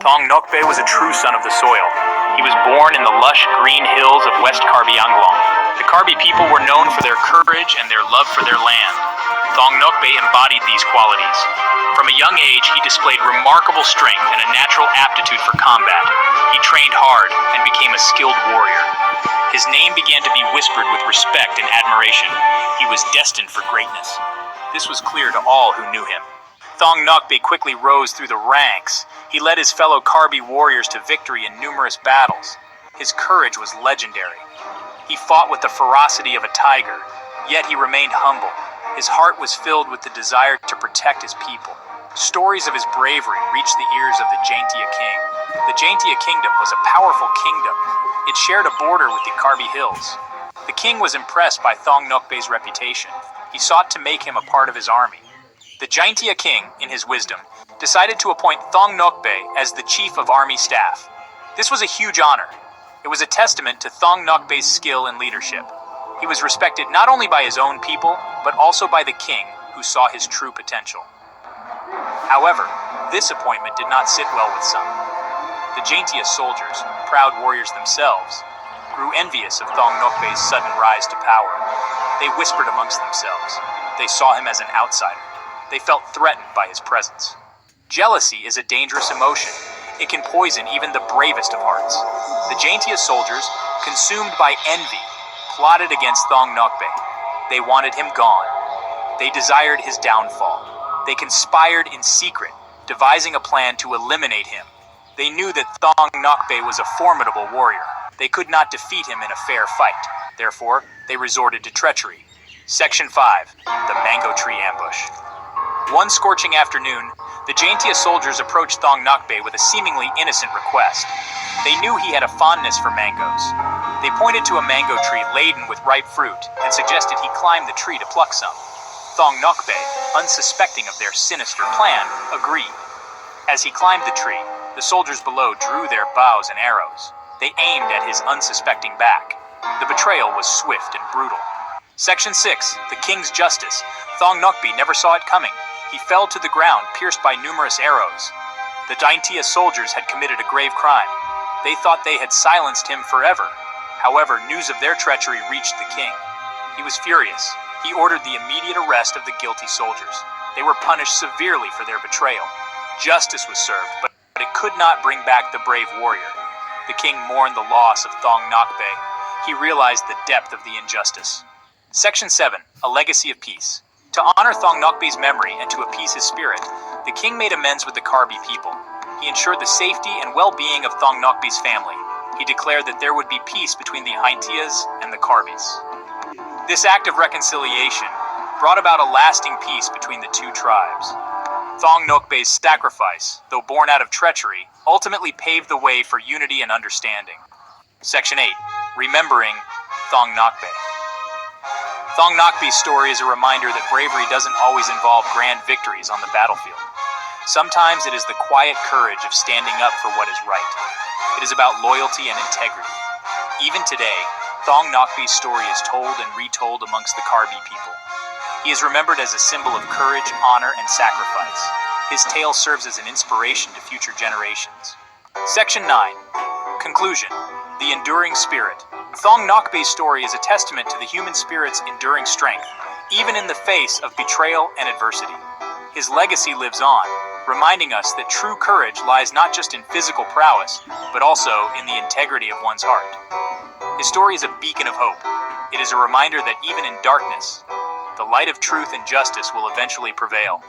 Thong-Nokbe was a true son of the soil. He was born in the lush green hills of West Karbi Anglong. The Karbi people were known for their courage and their love for their land. Thong-Nokbe embodied these qualities. From a young age, he displayed remarkable strength and a natural aptitude for combat. He trained hard and became a skilled warrior. His name began to be whispered with respect and admiration. He was destined for greatness. This was clear to all who knew him. Thong-Nokbe quickly rose through the ranks. He led his fellow Karbi warriors to victory in numerous battles. His courage was legendary. He fought with the ferocity of a tiger, yet he remained humble. His heart was filled with the desire to protect his people. Stories of his bravery reached the ears of the Jaintia king. The Jaintia kingdom was a powerful kingdom. It shared a border with the Karbi hills. The king was impressed by Thong-Nokbe's reputation. He sought to make him a part of his army. The Jaintia king, in his wisdom, decided to appoint Thong-Nokbe as the chief of army staff. This was a huge honor. It was a testament to Thong-Nokbe's skill and leadership. He was respected not only by his own people, but also by the king, who saw his true potential. However, this appointment did not sit well with some. The Jaintia soldiers, proud warriors themselves, grew envious of Thong-Nokbe's sudden rise to power. They whispered amongst themselves. They saw him as an outsider. They felt threatened by his presence. Jealousy is a dangerous emotion. It can poison even the bravest of hearts. The Jaintia soldiers, consumed by envy, plotted against Thong-Nokbe. They wanted him gone. They desired his downfall. They conspired in secret, devising a plan to eliminate him. They knew that Thong-Nokbe was a formidable warrior. They could not defeat him in a fair fight. Therefore, they resorted to treachery. Section 5. The Mango Tree Ambush. One scorching afternoon, the Jaintia soldiers approached Thong-Nokbe with a seemingly innocent request. They knew he had a fondness for mangoes. They pointed to a mango tree laden with ripe fruit and suggested he climb the tree to pluck some. Thong-Nokbe, unsuspecting of their sinister plan, agreed. As he climbed the tree, the soldiers below drew their bows and arrows. They aimed at his unsuspecting back. The betrayal was swift and brutal. Section 6. The King's Justice. Thong-Nokbe never saw it coming. He fell to the ground, pierced by numerous arrows. The Jaintia soldiers had committed a grave crime. They thought they had silenced him forever. However, news of their treachery reached the king. He was furious. He ordered the immediate arrest of the guilty soldiers. They were punished severely for their betrayal. Justice was served, but it could not bring back the brave warrior. The king mourned the loss of Thong-Nokbe. He realized the depth of the injustice. Section 7. A Legacy of Peace. To honor Thong-Nokbe's memory and to appease his spirit, the king made amends with the Karbi people. He ensured the safety and well-being of Thong-Nokbe's family. He declared that there would be peace between the Jaintias and the Karbis. This act of reconciliation brought about a lasting peace between the two tribes. Thong-Nokbe's sacrifice, though born out of treachery, ultimately paved the way for unity and understanding. Section 8. Remembering Thong-Nokbe. Thong-Nokbe's story is a reminder that bravery doesn't always involve grand victories on the battlefield. Sometimes it is the quiet courage of standing up for what is right. It is about loyalty and integrity. Even today, Thong-Nokbe's story is told and retold amongst the Karbi people. He is remembered as a symbol of courage, honor, and sacrifice. His tale serves as an inspiration to future generations. Section 9. Conclusion. The Enduring Spirit. Thong-Nokbe's story is a testament to the human spirit's enduring strength, even in the face of betrayal and adversity. His legacy lives on, reminding us that true courage lies not just in physical prowess, but also in the integrity of one's heart. His story is a beacon of hope. It is a reminder that even in darkness, the light of truth and justice will eventually prevail.